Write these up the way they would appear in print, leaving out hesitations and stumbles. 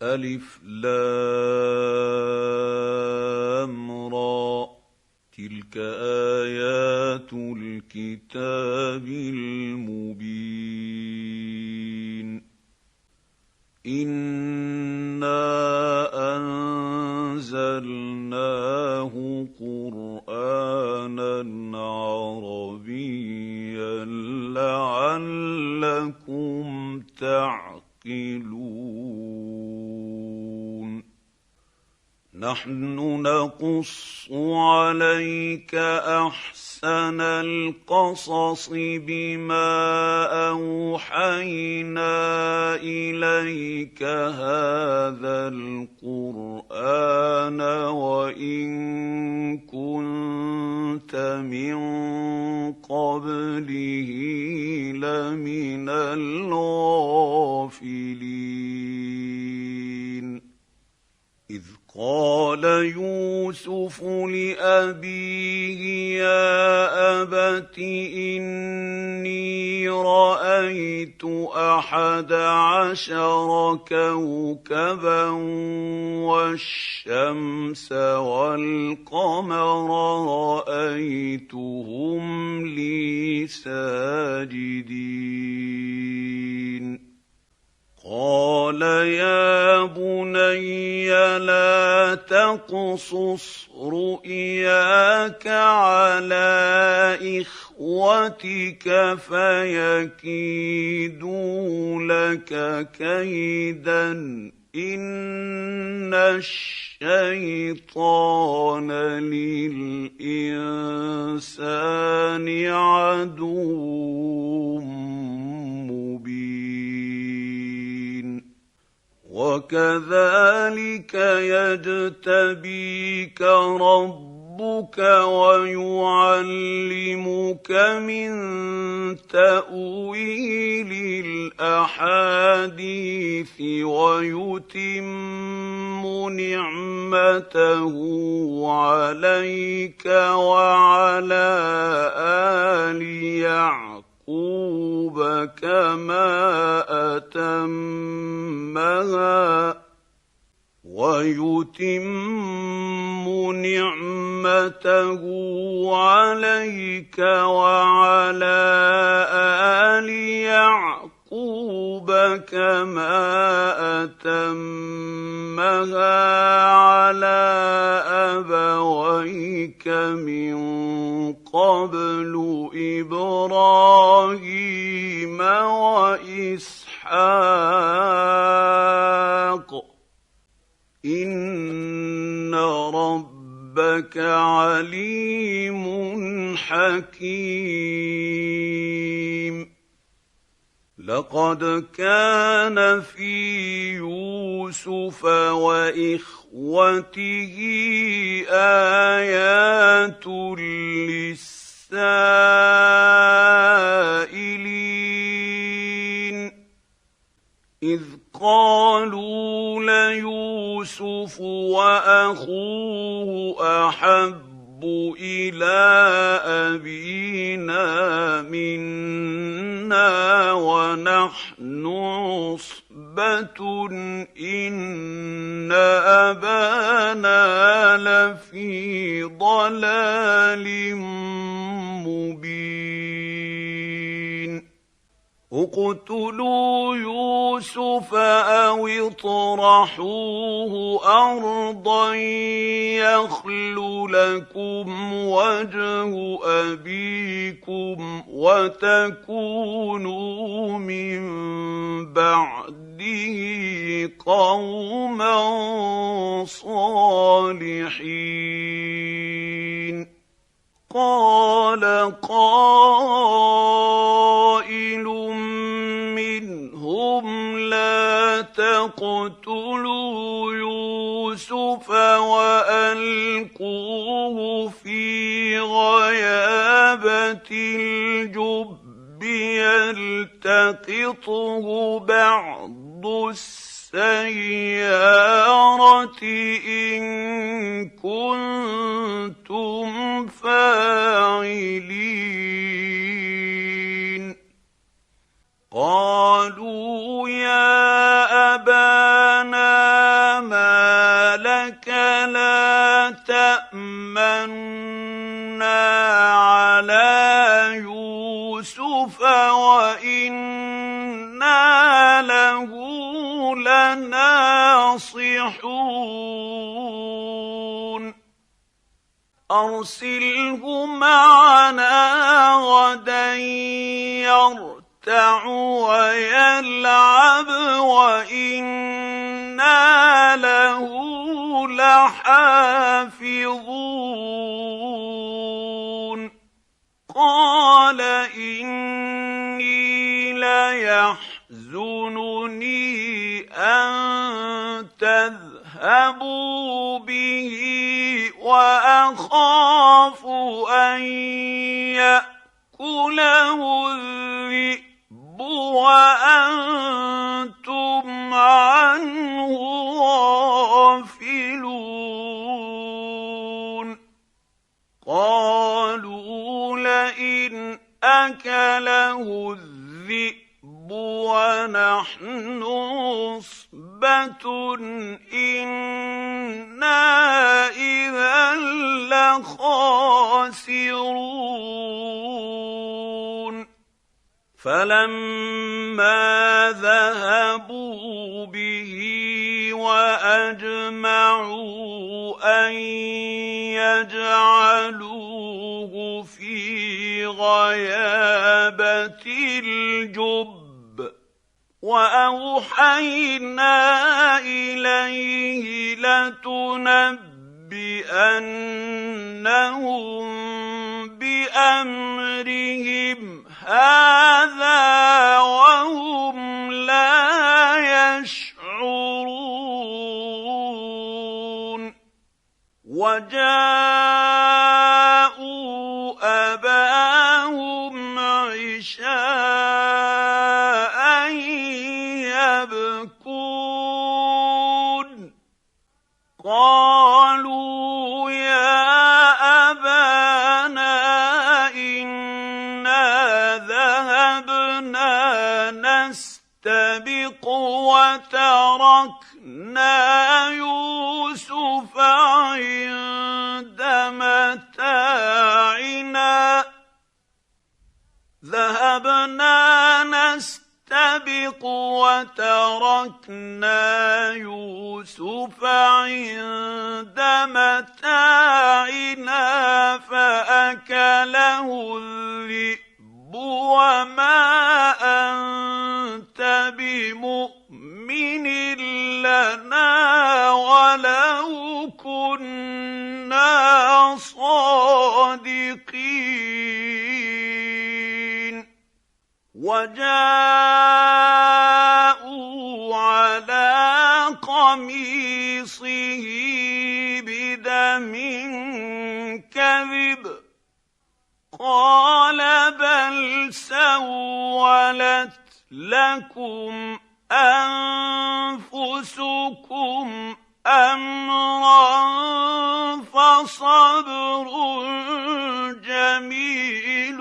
ألف لام را تلك آيات الكتاب المبين إنا أنزلناه قرآنا عربيا لعلكم تعقلون نحن نقص عليك أحسن القصص بما أوحينا إليك هذا القرآن وإن كنت من قبله لمن الغافلين إذ قال يوسف لأبيه يا أبت إني رأيت 11 كوكبا والشمس والقمر رأيتهم لي ساجدين قال يا بني لا تقصص رؤياك على إخوتك فيكيدوا لك كيدا إن الشيطان للإنسان عدو مبين وكذلك يجتبيك ربك ويعلمك من تأويل الأحاديث ويتم نعمته عليك وعلى آل يعقوب كما أتمها ويتم نعمته عليك وعلى آل يعقوب كما أتمها على أبويك من قبل إبراهيم وإسحاق إن ربك عليم حكيم لقد كان في يوسف وإخوته آيات للسائلين إذ قالوا ليوسف وأخوه أحب إلى أبينا منا ونحن عصبة إن أبانا لفي ضلال مبين اقتلوا يوسف أو اطرحوه أرضا يخل لكم وجه أبيكم وتكونوا من بعده قوما صالحين قال قائل منهم لا تقتلوا يوسف وألقوه في غيابة الجب يلتقطه بعض السيارة إن كنتم فاعلين قالوا يا أبانا ما لك لا تأمنا على يوسف وإنا له لناصحون أرسله معنا غدا يرتع ويلعب وإنا له لحافظون قال إني ليحزنني أن تذهبوا به وأخاف أن يأكله الذئب وأنتم عنه غافلون قالوا لئن أكله الذئب ونحن عصبة إنا إذا لخاسرون فلما ذهبوا به وأجمعوا أن يجعلوه في غيابة الجب وأوحينا إليه لتنبئنهم بأمرهم هذا وهم لا يشعرون وجاءوا أباهم عشاء يبكون قالوا يا أبانا إنا ذهبنا نستبق وتركنا يوسف عند متاعنا وتركنا يوسف عند متاعنا فأكله الذئب وما أنت بمؤمن لنا ولو كنا صادقين وجاءوا على قميصه بدم كذب قال بل سولت لكم أنفسكم أمرا فصبر جميل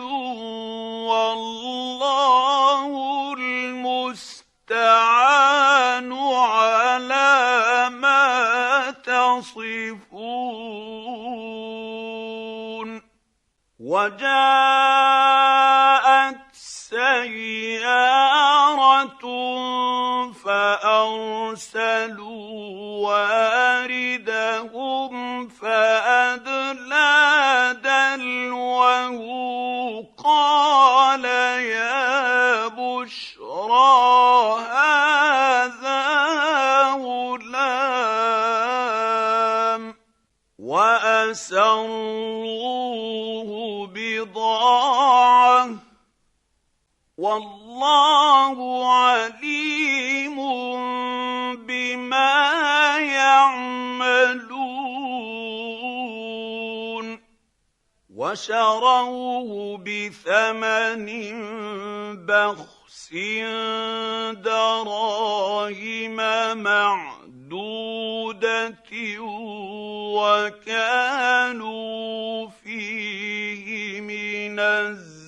والله المستعان على ما تصفون وجاءت سيارة فأرسلوا واردهم فأدلى دلوه قال يا بشرى هذا غلام وأسروه بضاعة والله عليم بما يعملون وشروه بثمن بخس دراهم معدودة وكانوا فيه من الزاهدين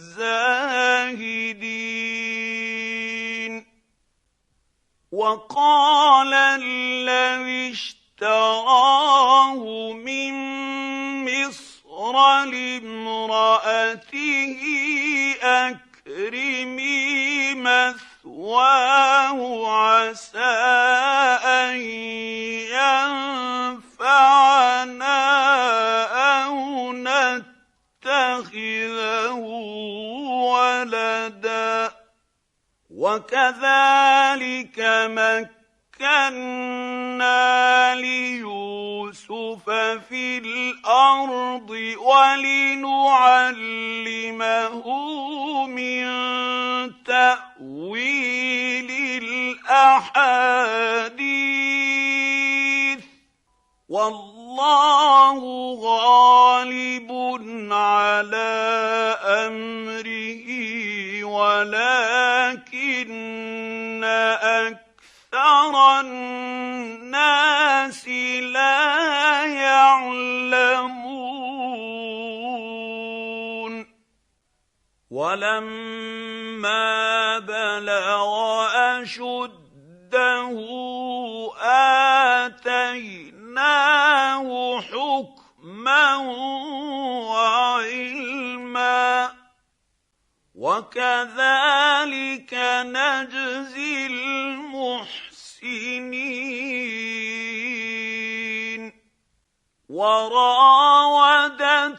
وقال الذي اشتراه من مصر لامرأته أكرمي مثواه عسى أن ينفعنا أو نتخذه ولدا وكذلك مكنا ليوسف في الأرض ولنعلمه من تأويل الأحاديث والله غالب على أمره ولكن أكثر الناس لا يعلمون ولما بلغ أشده آتيناه حكما وعلما وكذلك نجزي المحسنين وراودته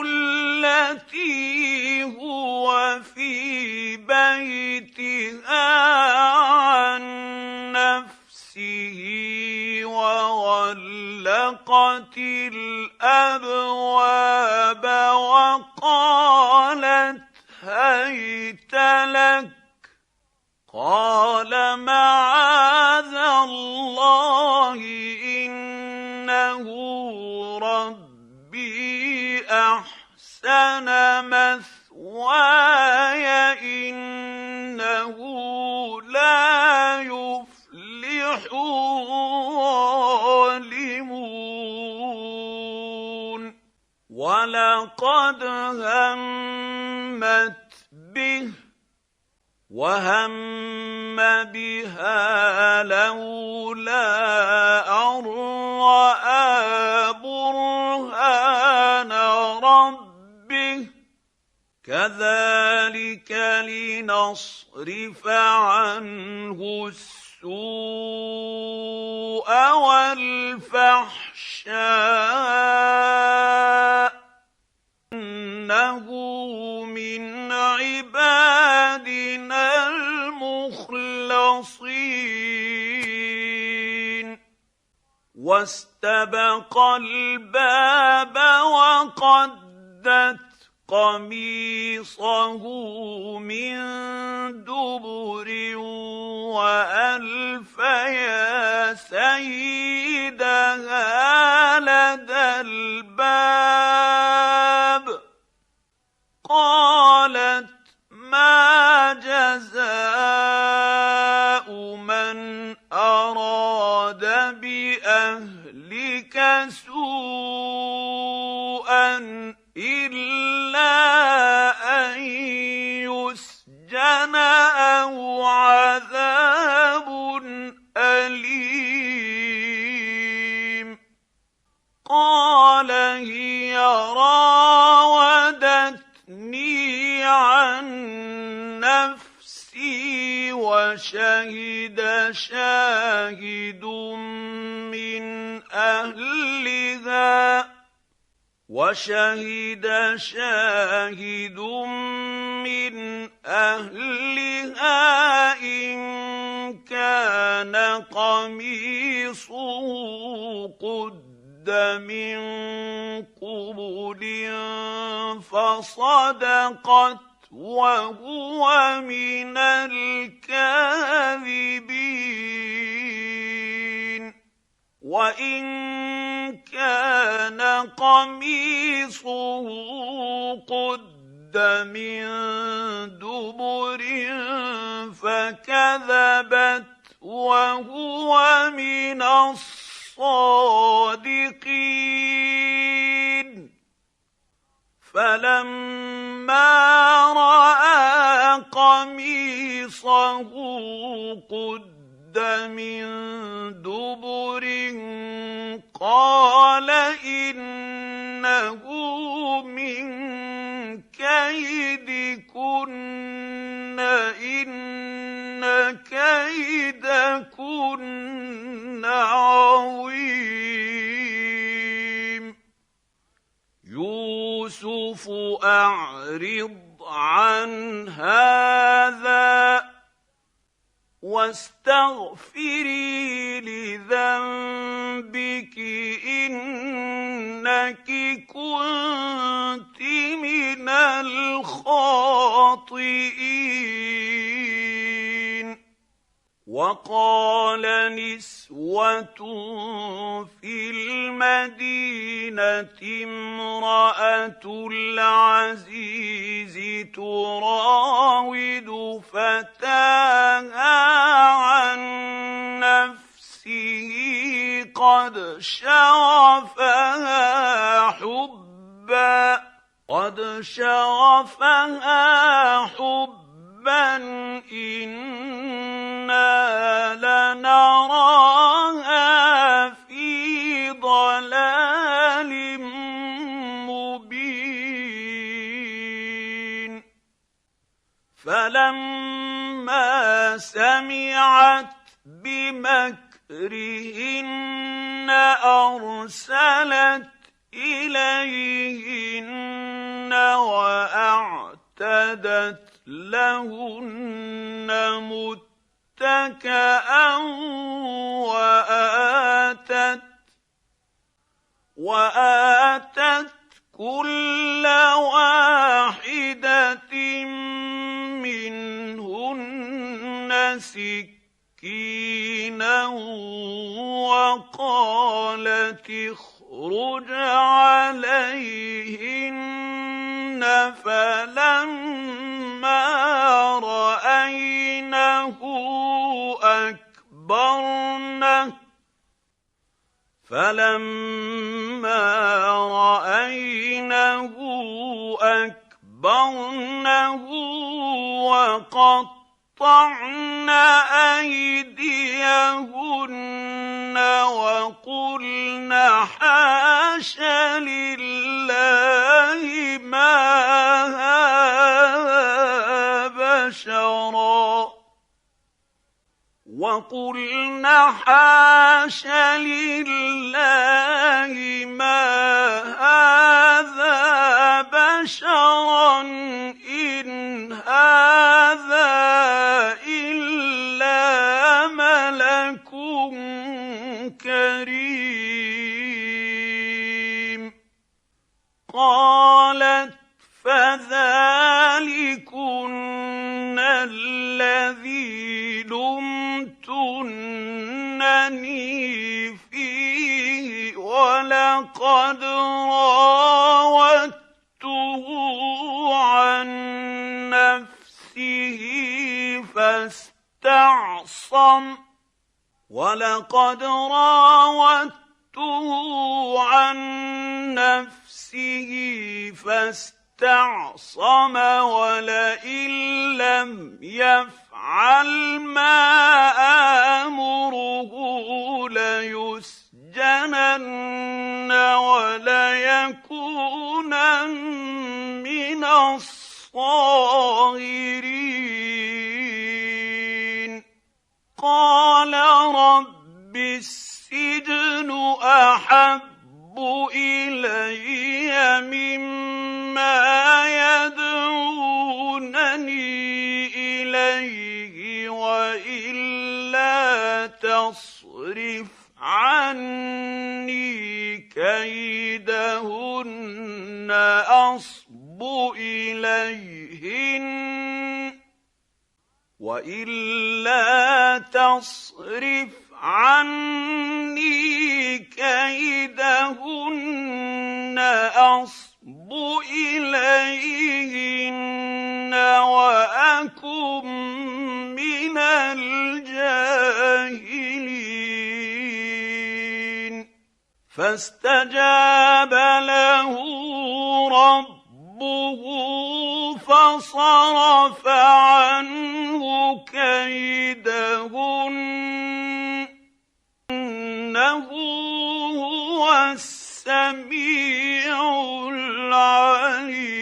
التي هو في بيتها عن نفسه وغلقت الأبواب وقالت هيت لك قال معاذ الله إنه ربي أحسن مثواي إنه لا يفلح الظالمون ولقد همت به وهم بها لولا أن رأى برهان ربه كذلك لنصرف عنه السوء والفحشاء إنه من عبادنا المخلصين واستبق الباب وقدت قميصه من دبر وألف يا سيدها لدى الباب قالت ما جزاء من أراد بأهلك سوءا إلا أن يسجن أو عذاب أليم قال هي راودتني عن نفسي وشهد شاهد من أهلها إن كان قميصه قد من قبل فصدقت وهو من الكاذبين وإن كان قميصه قد من دبر فكذبت وهو من الصادقين فلما رأى قميصه قد من دبر قال إنه من كيدكن إن كيدكن عظيم يوسف أعرض عن هذا واستغفري لذنبك إنك كنت من الخاطئين وقال نسوة في المدينة امرأة العزيز تراود فتاها عن نفسه قد شغفها حبا إنا لنراها في ضلال مبين فلما سمعت بمكرهن أرسلت إليهن وأعتدت لهن متكئا وآتت كل واحدة منهن سكينا وقالت اخرج عليهن فلما رأينه أكبرنه وقطعن أيديهن وقلن حاش لله ما هذا بشرا إن هذا إلا ملك كريم قالت فذلكن الذي لمتنني فيه ولقد راودته عن نفسه فاستعصم ولئن لم يفعل ما آمره ليسجنن وليكونن من الصاغرين قال رب السجن أحب إلي مما يدعونني إليه وإلا تصرف عني كيدهن أصب إليهن وإلا تصرف عني كيدهن أصب إليهن وأكن من الجاهلين فاستجاب له ربه فصرف عنه كيدهن إنه هو السميع العليم.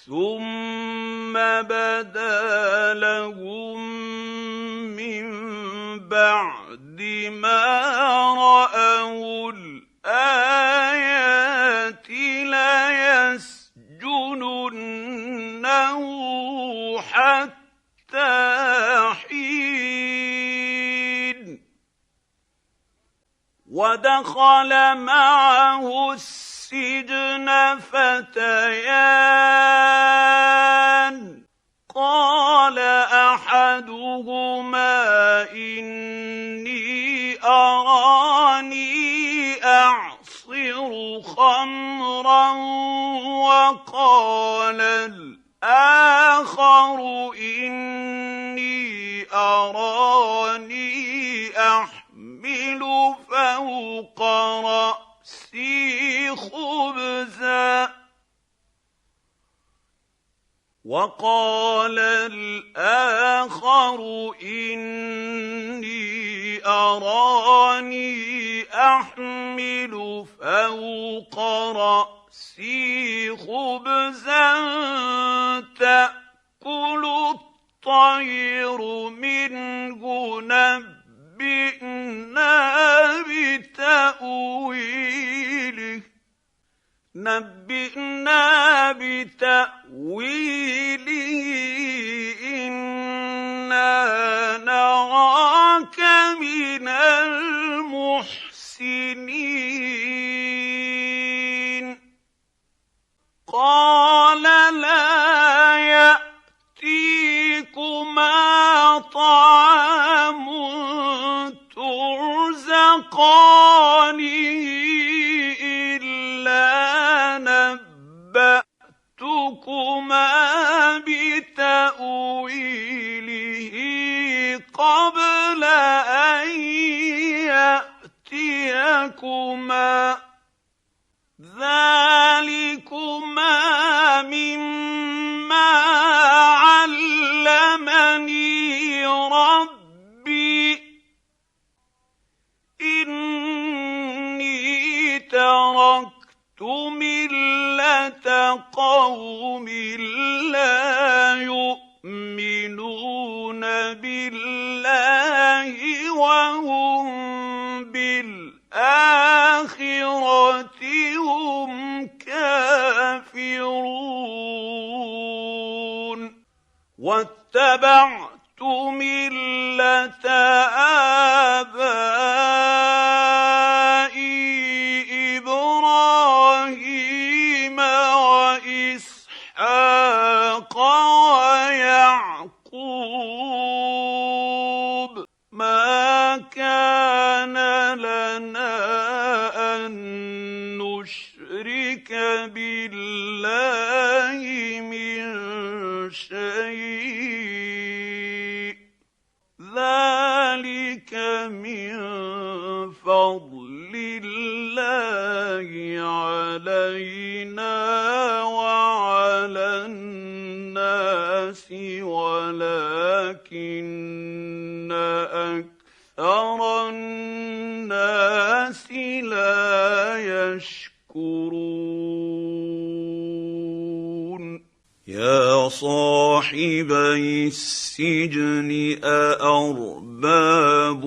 ثم بدا لهم من بعد ما رأوا الآيات ليسجننه حتى حين. ودخل معه السجن فتيان، قال أحدهما إني أراني أعصر خمرا، وقال الآخر إني أراني أحمل فوق رأسي خبزا، وقال الآخر إني أراني أحمل فوق رأسي خبزا تأكل الطير منه، نبئنا بتأويله إنا نراك من المحسنين. قال لا يأتيكما طعام ترزقانه إلا نبأتكما بتأويله قبل أن يأتيكما، ذلكما مما علمني ربي، إني تركت ملة قوم لا يؤمنون بالله وهم بالآخرة هم كافرون. واتبعت ملة آبائي إبراهيم وإسحاق ويعقوب، ما كان لنا أن نشرك بالله من شيء، ذلك من فضل الله علينا وعلى الناس ولكن أكثر الناس لا يشكرون. يا صاحبي السجن أأرباب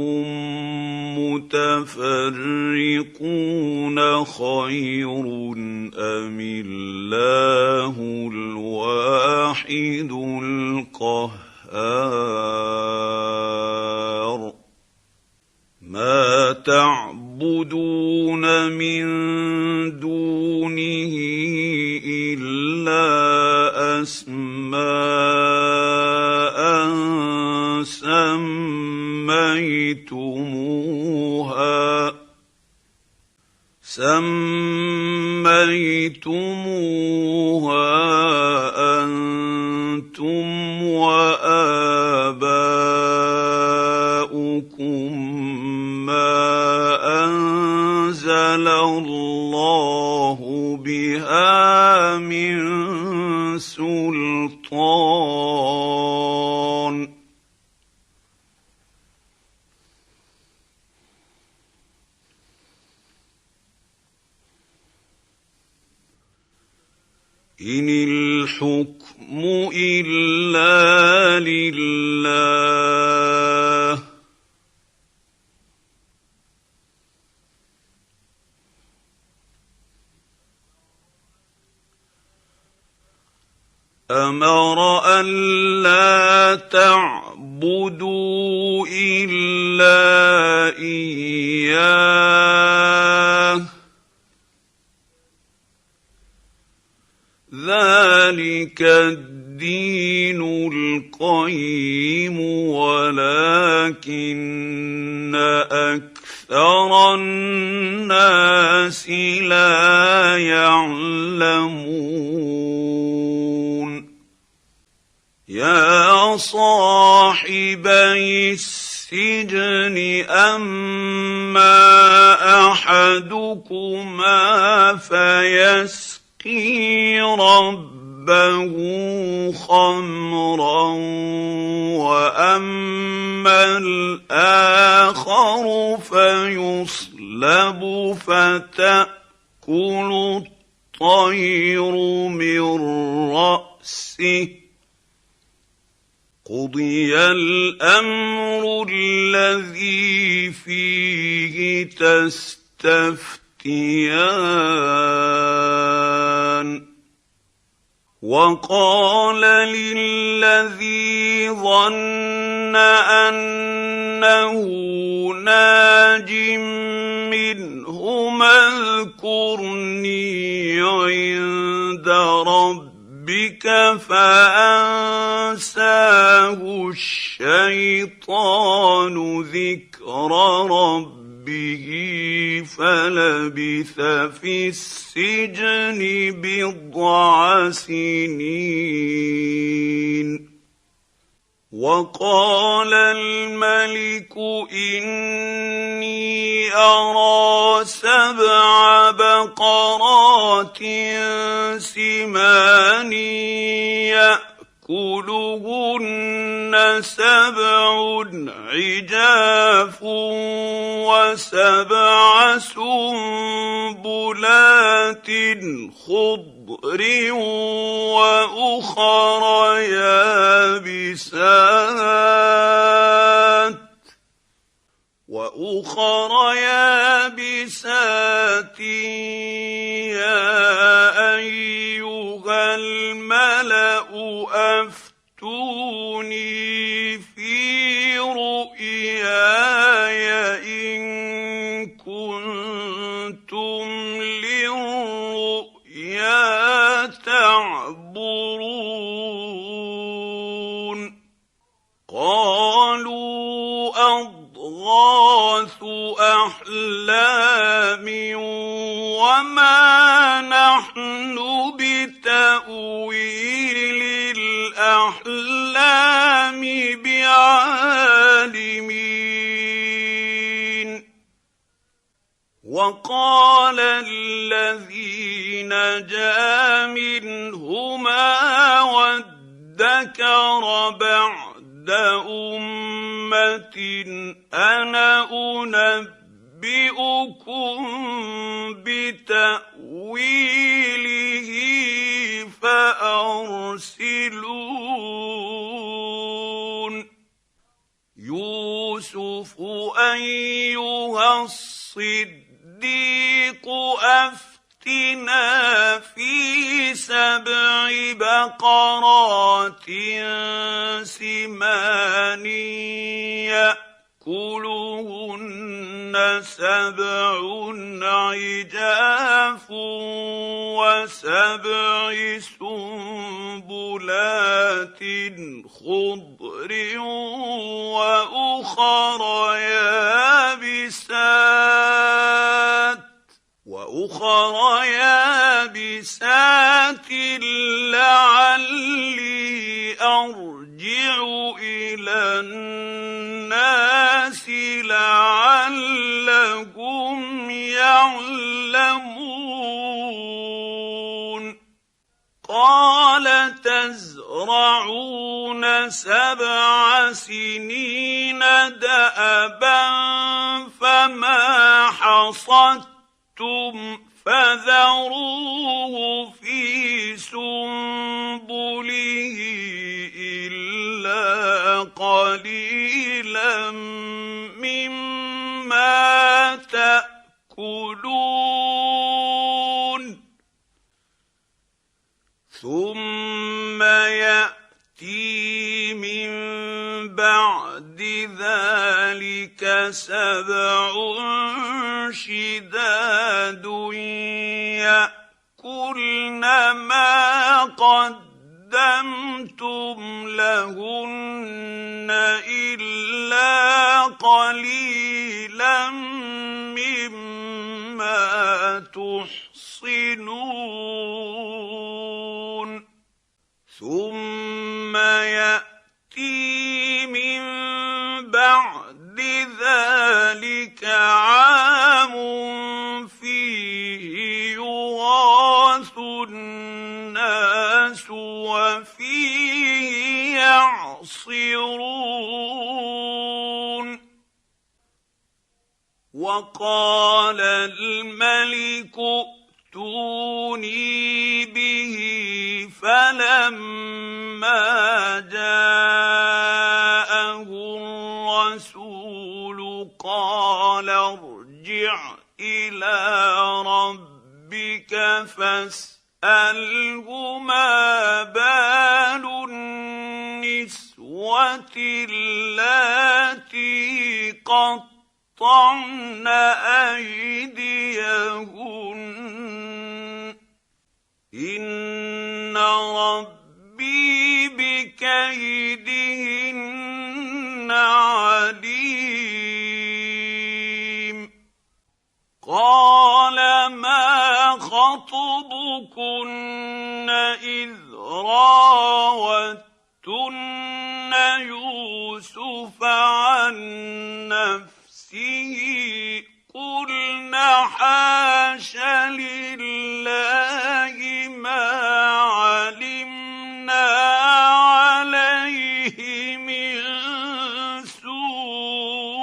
متفرقون خير أم الله الواحد القهار؟ ما تعبدون من دونه إلا أسماء سميتموها أنتم وآباؤكم ما أنزل الله بها من سلطان، إن الحكم إلا لله أمر ألا تعبدوا إلا إياه ذلك الدين القيم ولكن أكثر الناس لا يعلمون يا صاحبي السجن أما أحدكما فيسقي ربه خمرا وأما الآخر فيصلب فتأكل الطير من رأسه قضي الأمر الذي فيه تستفتيان وقال للذي ظن أنه ناج منهما اذكرني عند ربك فأنساه الشيطان ذكر ربه فلبث في السجن بضع سنين وقال الملك إني أرى 7 بقرات سمان يأكلهن 7 عجاف و7 سنبلات خضر وأخر يابسات يا أيها الملأ أفتوني في رؤياي إن كنتم للرؤيا تعبرون قالوا أضغاث أحلام وما نحن بتأويل الأحلام بعالمين وقال الذي نجا منهما وادكر بعد أمة أنا أنبئكم بتأويله فأرسلون يوسف أيها الصديق أفتنا في 7 بقرات سمان يأكلهن 7 عجاف و7 سنبلات خضر وأخر يابسات لعلي أرجع إلى الناس لعلهم يعلمون قال تزرعون 7 سنين دأبا فما حصدتم فذروه في سنبله قليلا مما تأكلون ثم يأتي من بعد ذلك 7 شداد يأكلن ما قدمتم لهن إلا قليلا مما تحصنون ثم يأتي من بعد ذلك عام فيه يغاث الناس وفيه يعصرون وقال الملك ائتوني به فلما جاءه الرسول قال ارجع إلى ربك فاسأله ما بال النسوة اللاتي قطعن أيديهن إن ربي بكيدهن عليم قال ما خطبكن إذ راوتن يوسف عن نفسه قلنا حاش لله ما علمنا عليه من سوء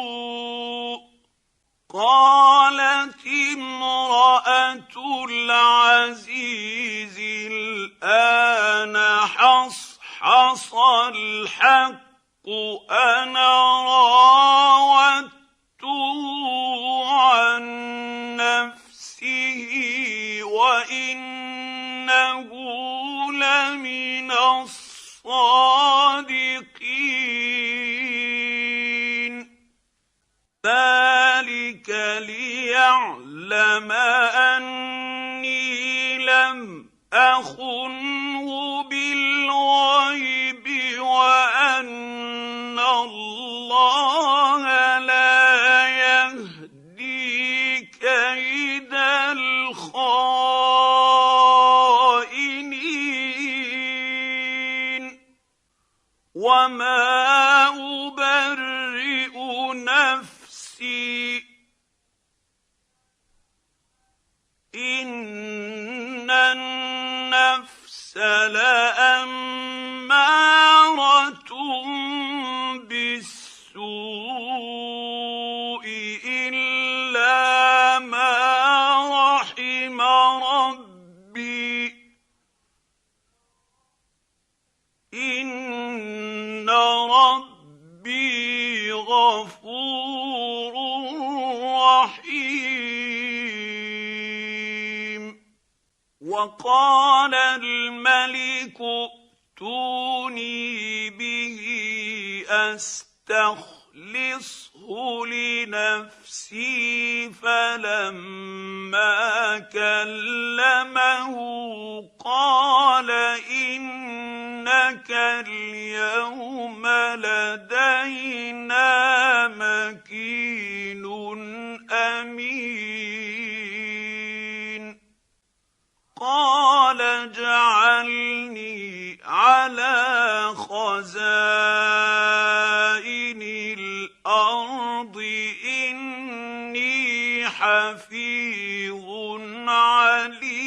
قالت امرأة العزيز الآن حصحص الحق أنا راودته عن نفسه وإنه لمن الصادقين ذلك ليعلم أني لم أخنه بالغيب وأن الله لا يهدي كيد الخائنين وما أبرئ نفسي إن النفس لأمارة بالسوء إلا ما رحم ربي إن ربي غفور رحيم وقال الملك ائتوني به أستخلصه لنفسي فلما كلمه قال إنك اليوم لدينا مكين أمين قال اجعلني على خزائن الأرض إني حفيظ عليم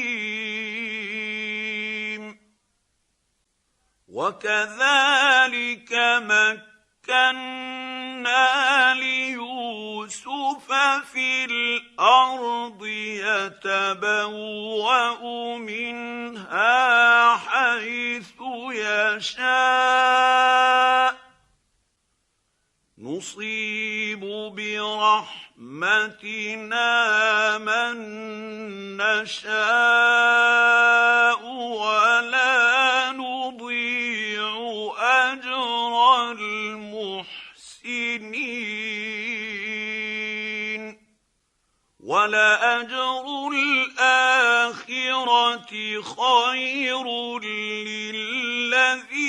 وكذلك مكنا ليوسف في الأرض يتبوأ منها حيث يشاء نصيب برحمتنا من نشاء ولا نضيع أجر المحسنين ولأجر الآخرة خير للذين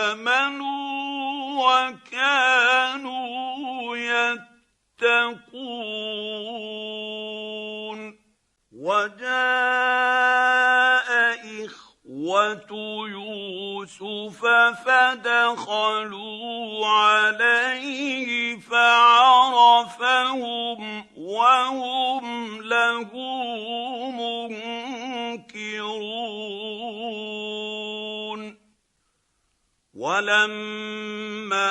آمنوا وكانوا يتقون وجاء إخوة يوسف فدخلوا عليه فعرفهم وهم له منكرون ولما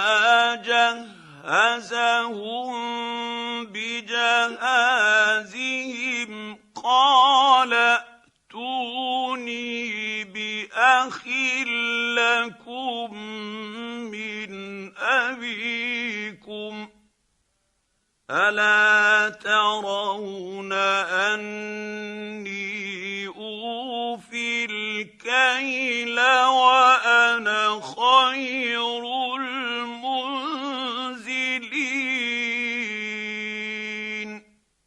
جهزهم بجهازهم قال ائتوني بأخ لكم من أبيكم ألا ترون أني أوفي الكيل وأنا خير المنزلين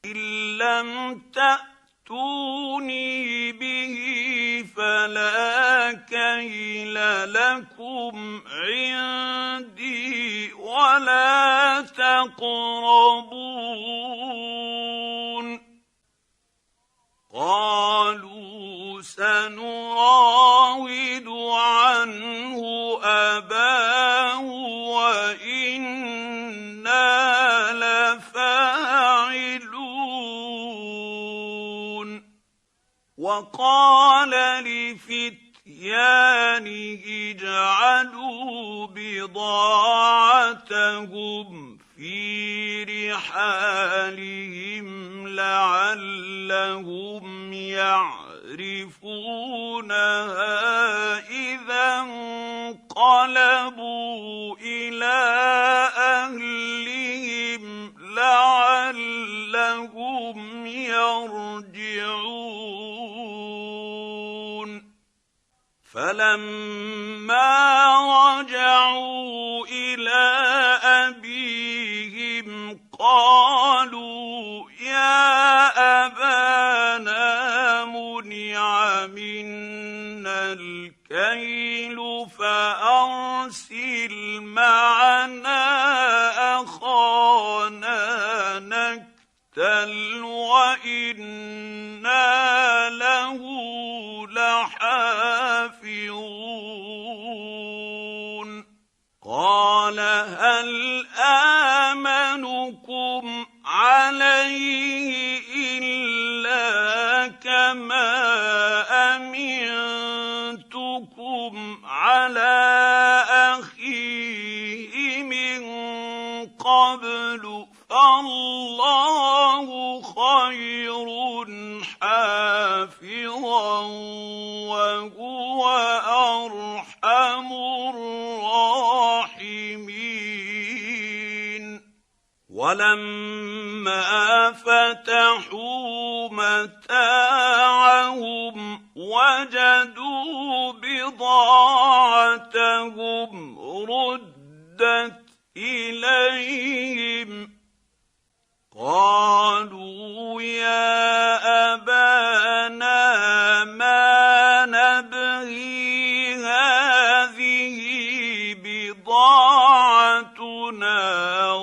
إن لم تأتوني به فلا كيل لكم عندي ولا تقربون قالوا سنراود عنه أباه وإنا لفاعلون وقال لفتيانه اجعلوا بضاعتهم في رحالهم لعلهم يعرفونها إذا انقلبوا إلى أهلهم لعلهم يرجعون فلما رجعوا إلى أبيهم قالوا يا أبانا منع منا الكيل فأرسل معنا أخانا نكتل وإنا له لحافظون قال هل آمنكم عليه إلا كما أمنتكم على أخيه من قبل فالله خير حافظا وهو أرحم الراحمين ولما فتحوا متاعهم وجدوا بضاعتهم ردت إليهم قالوا يا أبانا ما نبغي هذه بضاعتنا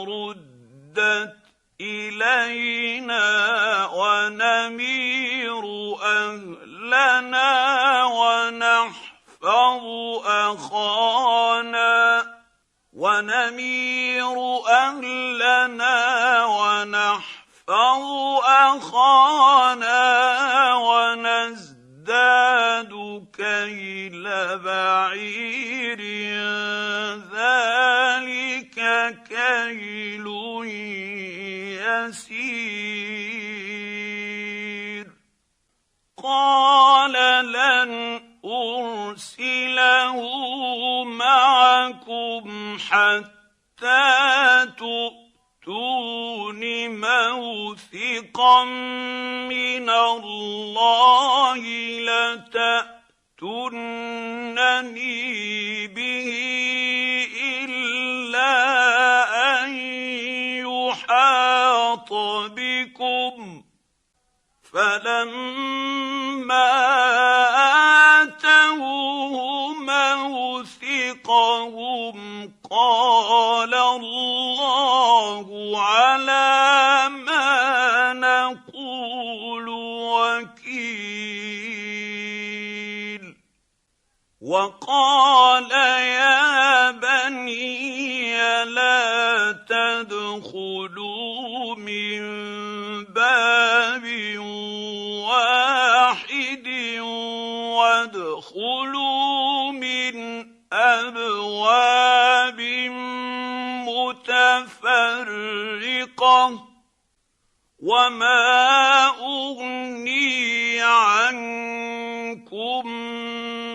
ردت إلينا ونمير أهلنا ونحفظ أخانا ونزداد كيل بعير ذلك كيل يسير قال لن أرسله معكم حتى تؤتون موثقا من الله لتأتونني به إلا أن يحاط بكم فلما آتوه موثقهم قال الله على ما نقول وكيل وقال يا بني لا تدخلوا من باب واحد وادخلوا من أبواب متفرقة وما أغني عنكم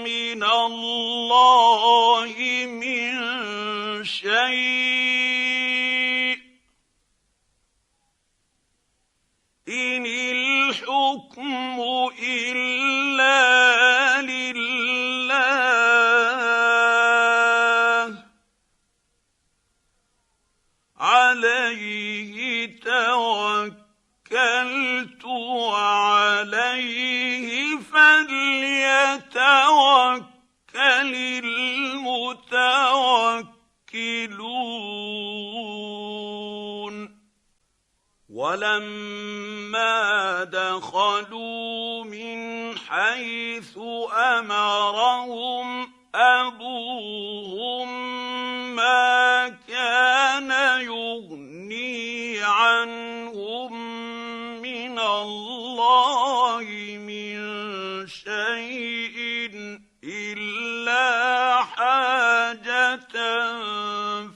من الله من شيء إن الحكم إلا لله عليه توكلت وعليه فليتوكل المتوكلون ولما دخلوا من حيث أمرهم أبوهم ما كان يغني عنهم من الله من شيء إلا حاجة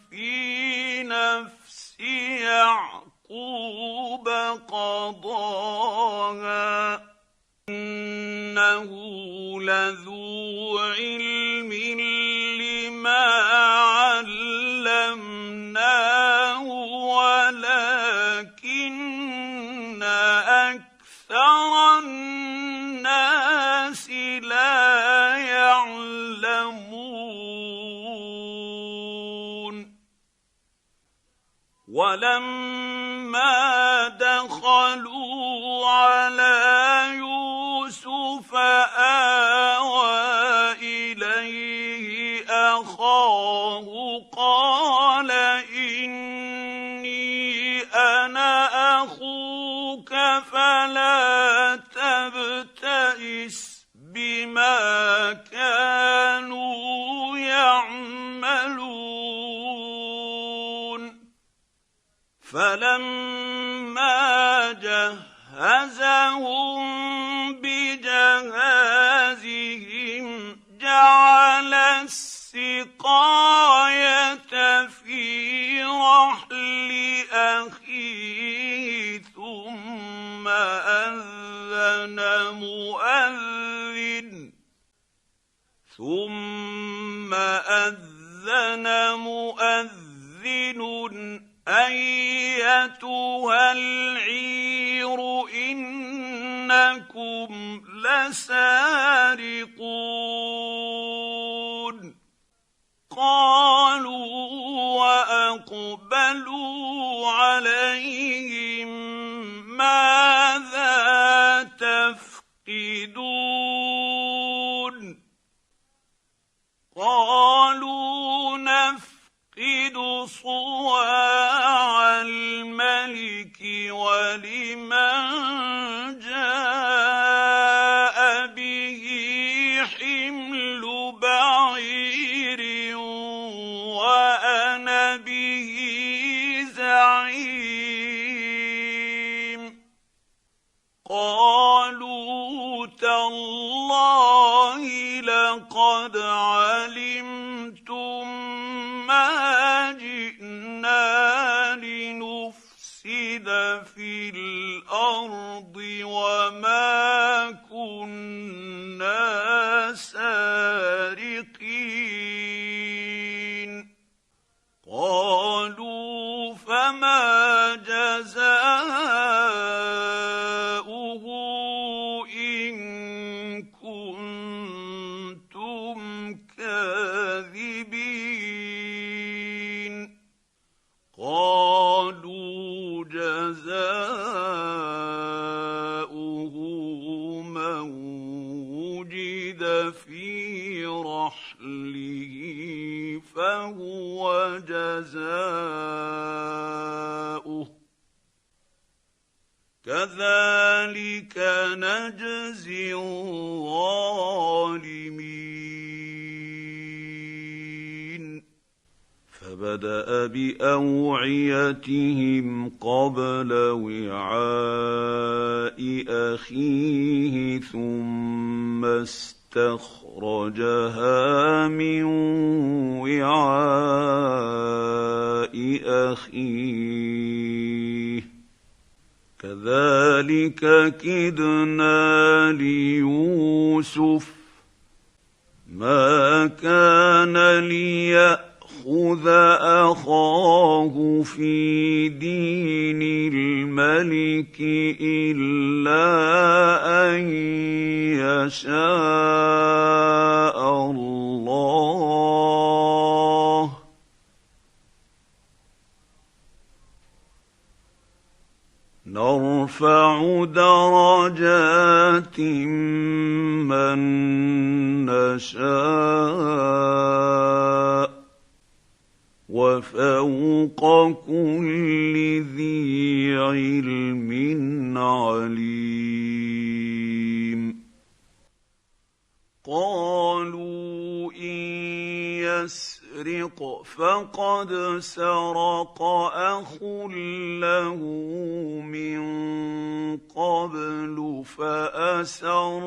في نفس يعقوب قضاها إنه لذو علم لما علمناه ولكن أكثر الناس لا يعلمون ولما دخلوا على يوسف آوى إليه أخاه قال إني أنا أخوك فلا تبتئس بما كانوا يعملون فلما جهزهم بجهازهم جعل السقاية في رحل أخيه ثم أذن مؤذن أيتها العير إنكم لسارقون قالوا وأقبلوا عليهم ماذا تفقدون قالوا نفقد صواع الملك ولمن جاء به حمل بعير وأنا به زعيم قالوا تالله لقد علمتم ما جئنا لنفسد في الأرض وما كنا سارقين قالوا فما جزاؤه إن كنتم كاذبين قالوا جزاؤه من وجد في رحله فهو جزاؤه كذلك نجزي الظالمين فبدأ بأوعيتهم قبل وعاء أخيه ثم استخرجها من وعاء أخيه كذلك كدنا ليوسف ما كان ليأخذ أخاه في دين الملك إلا أن يشاء الله نرفع درجات من نشاء وفوق كل ذي علم عليم قالوا إن يسرق فقد سرق أخ له من قبل فأسرها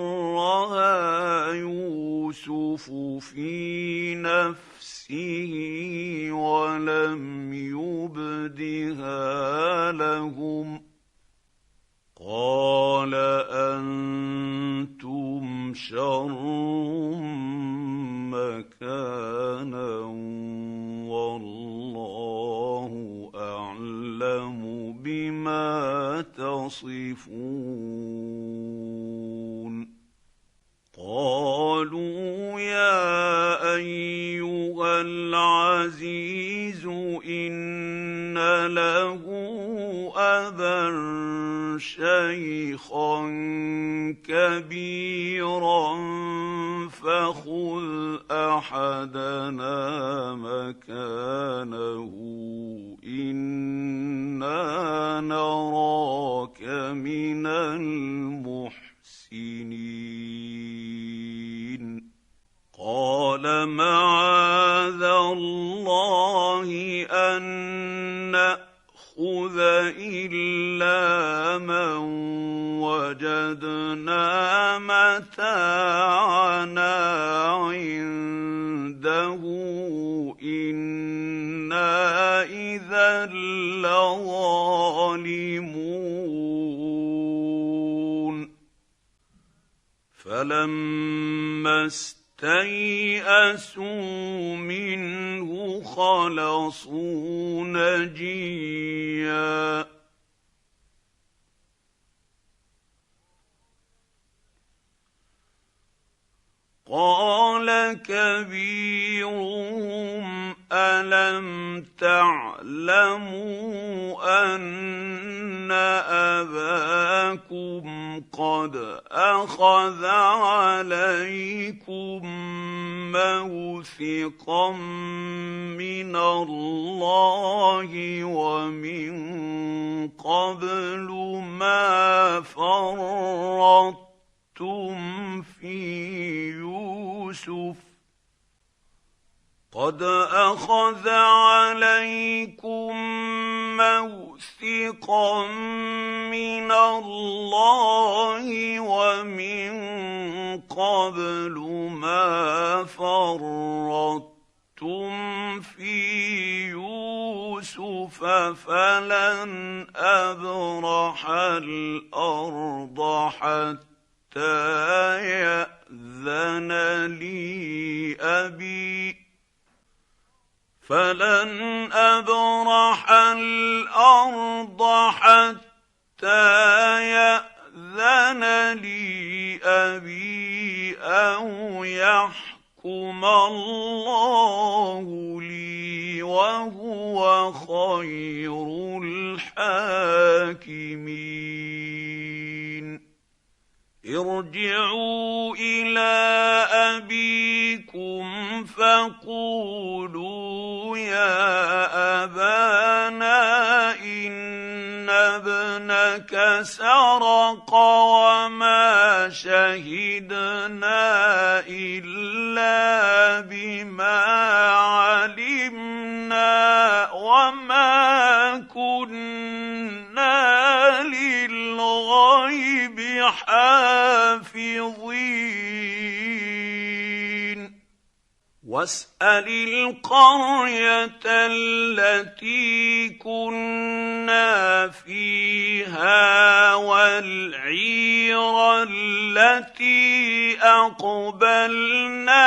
يوسف في نفسه ولم يبدها لهم قال أنتم شر مكانا والله أعلم بما تصفون قالوا يا أيها العزيز إن له أبا شيخا كبيرا فخذ أحدنا مكانه إنا نراك من المحسنين قال معاذ الله أن نأخذ إلا من وجدنا متاعنا عنده إنا إذا لظالمون فلما استيئسوا منه خلصوا نجيا قال كبيرهم ألم تعلموا أن أباكم قد أخذ عليكم موثقا من الله ومن قبل ما فرطتم في يوسف قد أخذ عليكم موثقا من الله ومن قبل ما فرطتم في يوسف فلن أبرح الأرض حتى يأذن لي أبي فلن أبرح الأرض حتى يأذن لي أبي أو يحكم الله لي وهو خير الحاكمين ارجعوا إلى أبيكم فقولوا يا أبانا إن ابنك سرق وما شهدنا إلا بما علمنا وما كنا للغيب حافظين واسأل القرية التي كنا فيها والعير التي أقبلنا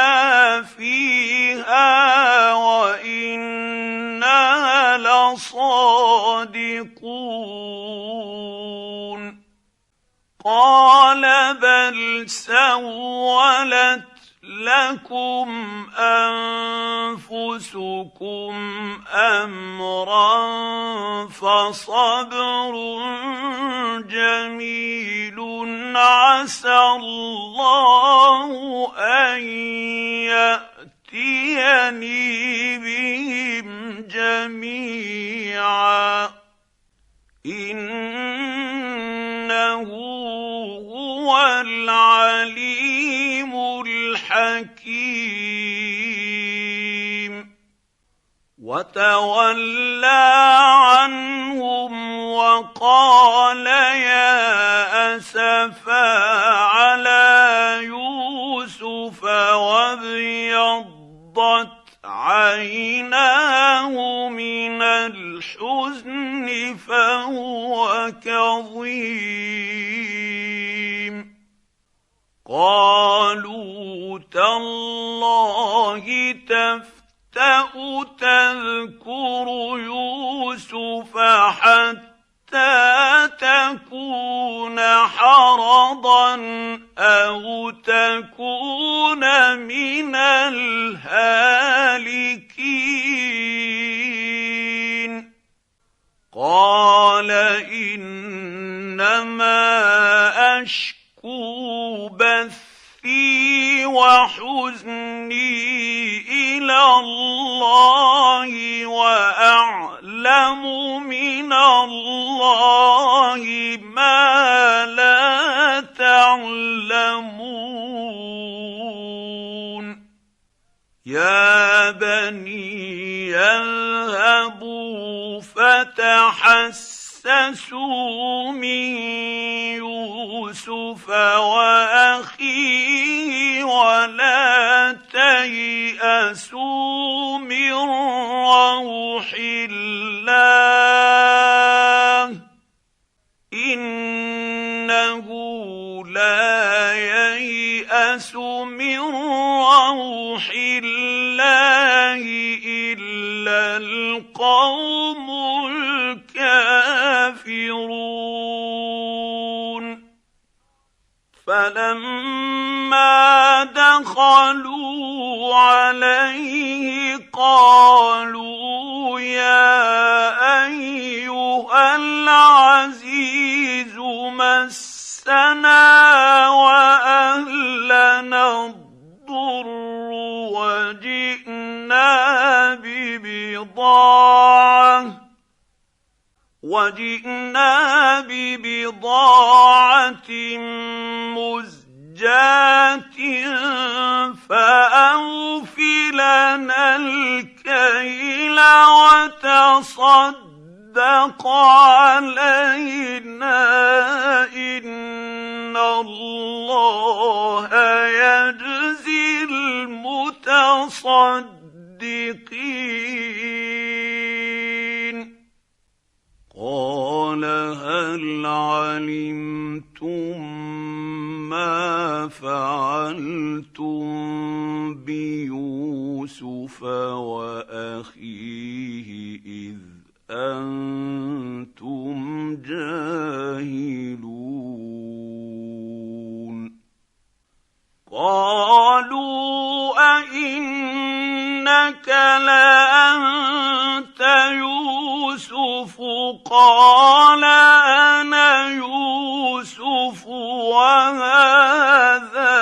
فيها وإنا لصادقون قال بل سولت لكم أنفسكم أمرا فصبر جميل عسى الله أن يأتيني بهم جميعا إنه هو العليم الحكيم وتولى عنهم وقال يا أسفا على يوسف وابيضت عيناه من الحزن فهو كظيم قالوا تالله تفتأ تذكر يوسف حتى تكون حرضا أو تكون من الهالكين قال إنما أشكو بثي وحزني إلى الله وأعلم من الله ما لا تعلمون يا بني يذهبوا فتحسسوا من يوسف وأخيه ولا تيأسوا من روح الله إنه لا ييأس من روح الله إلا القوم الكافرون فلما دخلوا عليه قالوا يا أيها العزيز مسنا وأهلنا الضر وجئنا ببضاعة مزجاة فأوف لنا الكيل وتصدق علينا إن الله يجزي المتصدقين قال هل علمتم ما فعلتم بيوسف وأخيه إذ أنتم جاهلون قالوا أئنك لأنت يوسف قال أنا يوسف وهذا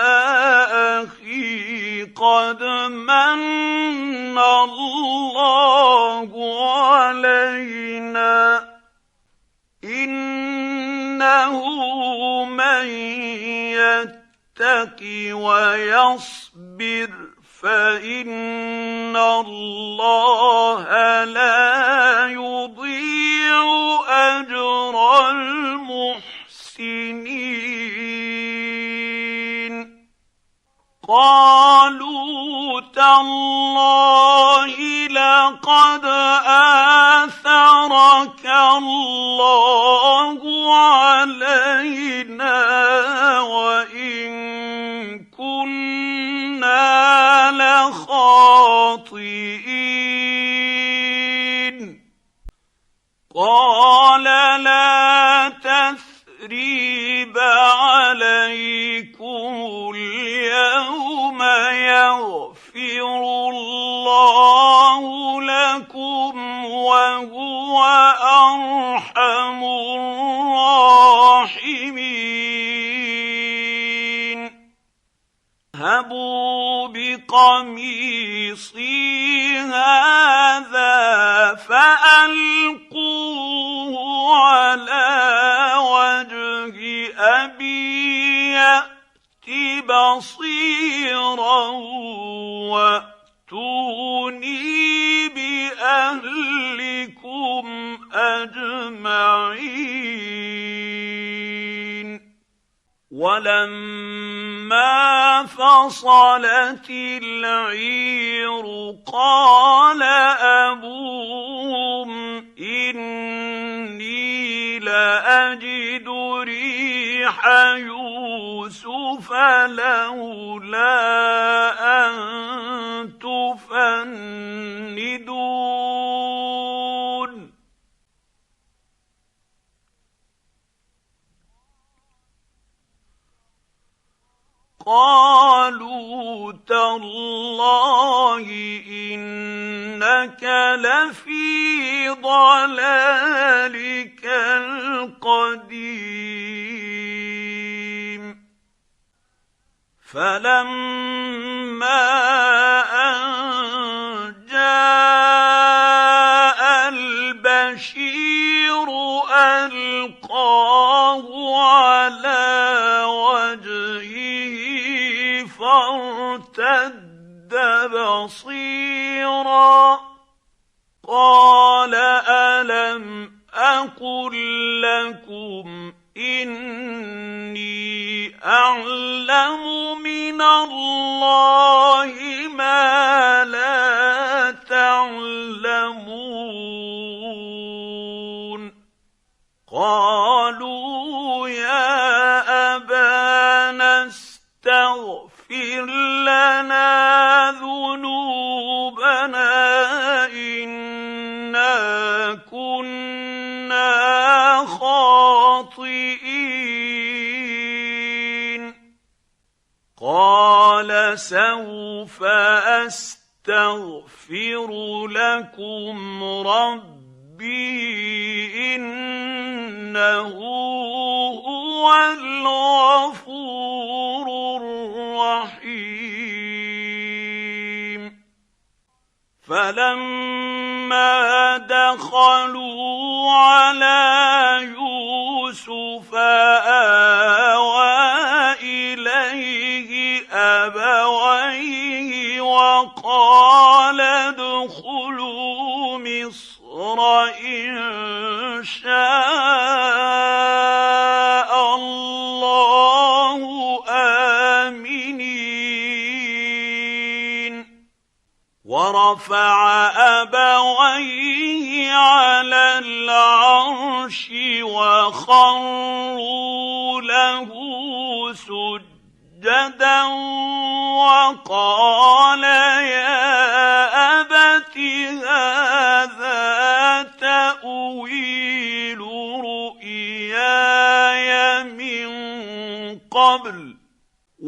أخي قد من الله علينا إنه من يتق ويصبر فإن الله لا يضيع أجر المحسنين قالوا تالله لقد آثرك الله علينا وإن كنا لخاطئين قال لا تثريب عليكم اليوم يغفر الله لكم وهو أرحم الراحمين اذهبوا بقميصي هذا فألقوه على وجه أبي يأت بصيرا وأتوني بأهلكم أجمعين ولما فصلت العير قال أبوهم إني لأجد ريح يوسف لولا أن تفندون قالوا تالله إنك لفي ضلالك القديم فلما أن جاء البشير ألقاه على وجهه فارتد بصيرا قال ألم أقل لكم إني أعلم من الله ما لا تعلمون قالوا يا أبانا استغفر لنا ذنوبنا إنا كنا خاطئين قال سوف أستغفر لكم ربي إنه هو الغفور الرحيم فلما دخلوا على يوسف آوى إليه أبويه وقال ادخلوا مصر إن شاء الله آمنين ورفع أبويه على العرش وخروا له سجدا وقال يا أبت هذا تأويل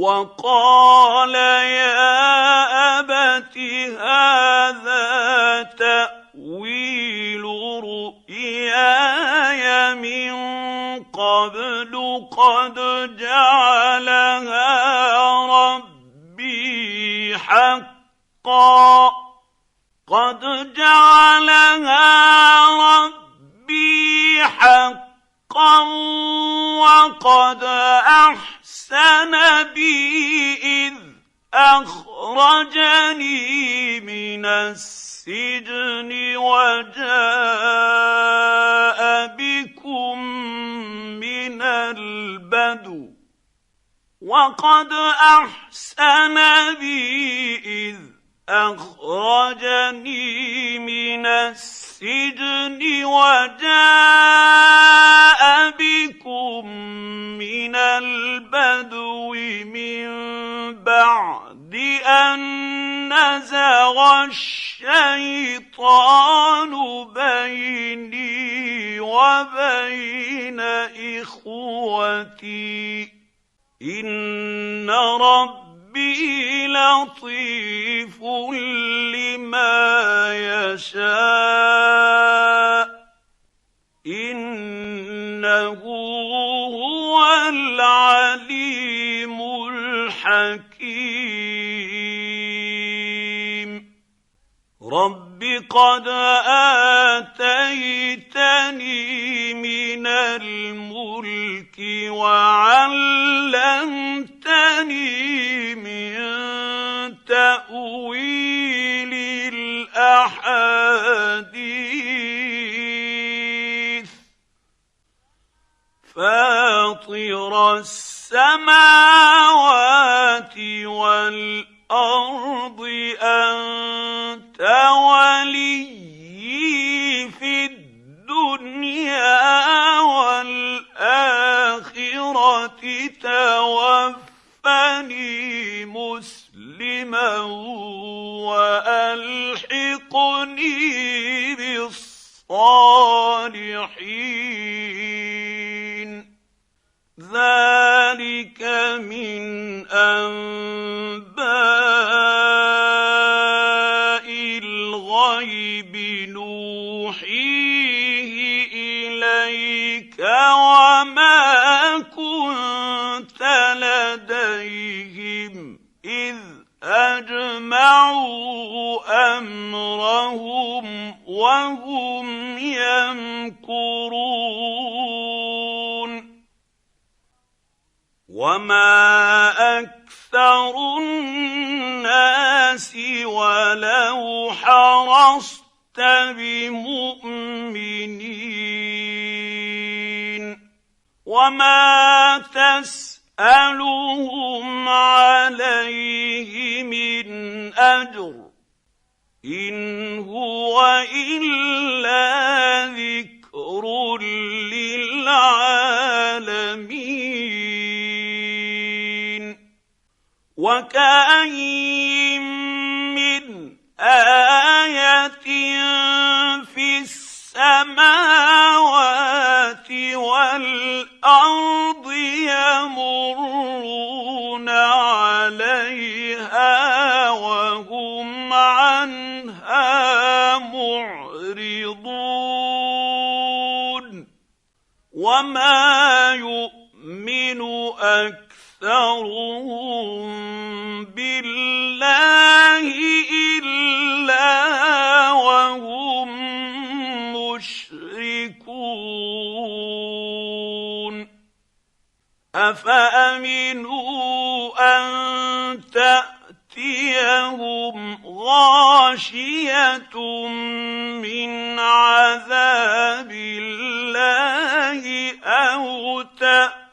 وقال يا أبت هذا تأويل رؤياي من قبل قد جعلها ربي حقا وقد أحسن بي إذ أخرجني من السجن وجاء بكم من البدو من بعد أن نزغ الشيطان بيني وبين إخوتي إن ربي لطيف لما يشاء إنه هو العليم الحكيم رب قد آتيتني من الملك وعلمتني من تأويل الأحاديث فاطر السماوات والأرض أنت وليي في الدنيا والآخرة توفني مسلما وألحقني بالصالحين ذلك من أنباء الغيب نوحيه إليك وما كنت لديهم إذ أجمعوا أمرهم وهم يمكرون وما أكثر الناس ولو حرصت بمؤمنين وما تسألهم عليه من أجر إن هو إلا ذكر للعالمين وكأين من آية في السماوات والأرض يمرون عليها وهم عنها معرضون وما يؤمن أكثرهم بالله إلا وهم مشركون أفأمنوا أن تأتيهم غاشية من عذاب الله أو تأتيهم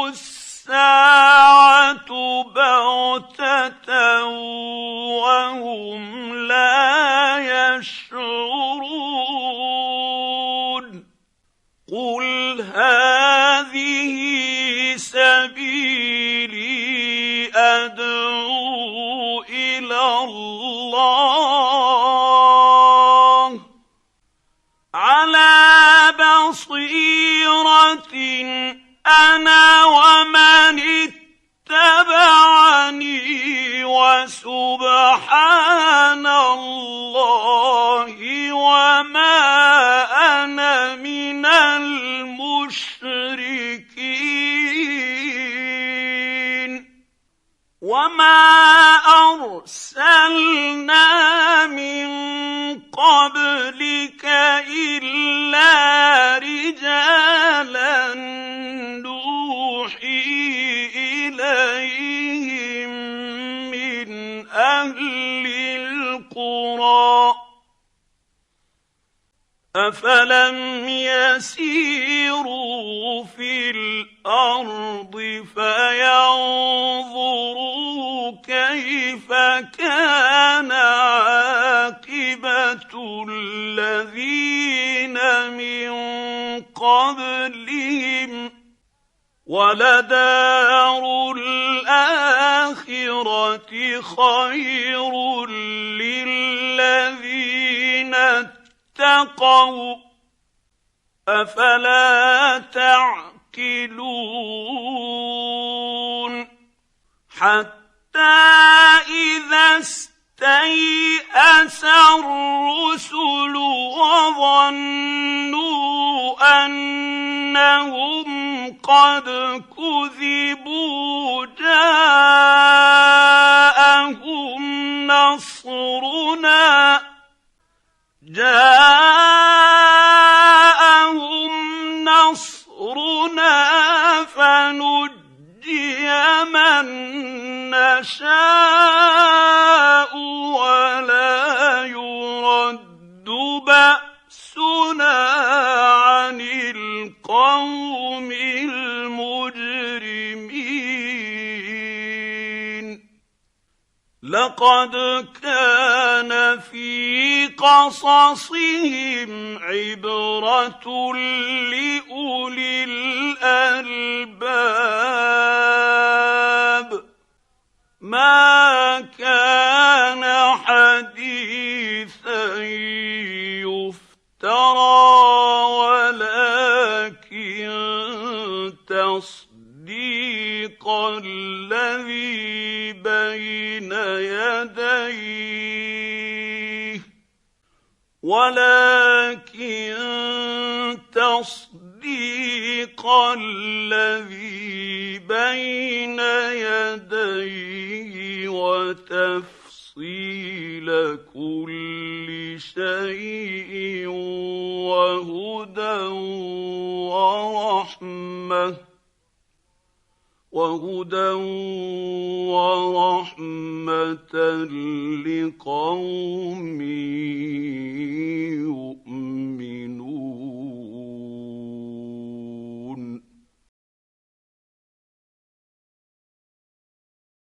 الساعة بغتة وهم لا يشعرون قل هذه سبيلي أدعو إلى الله على بصيرة أنا ومن قبلك إلا رجالا نوحي إليهم من أهل القرى أفلم يسيروا في الأرض فينظروا كيف كان عاقبة الذين من قبلهم ولدار الآخرة خير للذين اتقوا أفلا تعقلون حتى إذا استيأس الرسل وظنوا أنهم قد كذبوا جاءهم نصرنا فنجي من نشاء ولا يرد بأسنا عن القوم المجرمين لقد كان في قصصهم عبرة لأولي الألباب ما كان حديثا يفترى ولكن تصديق الذي بين يديه وتفصيل كل شيء وهدى ورحمة لقوم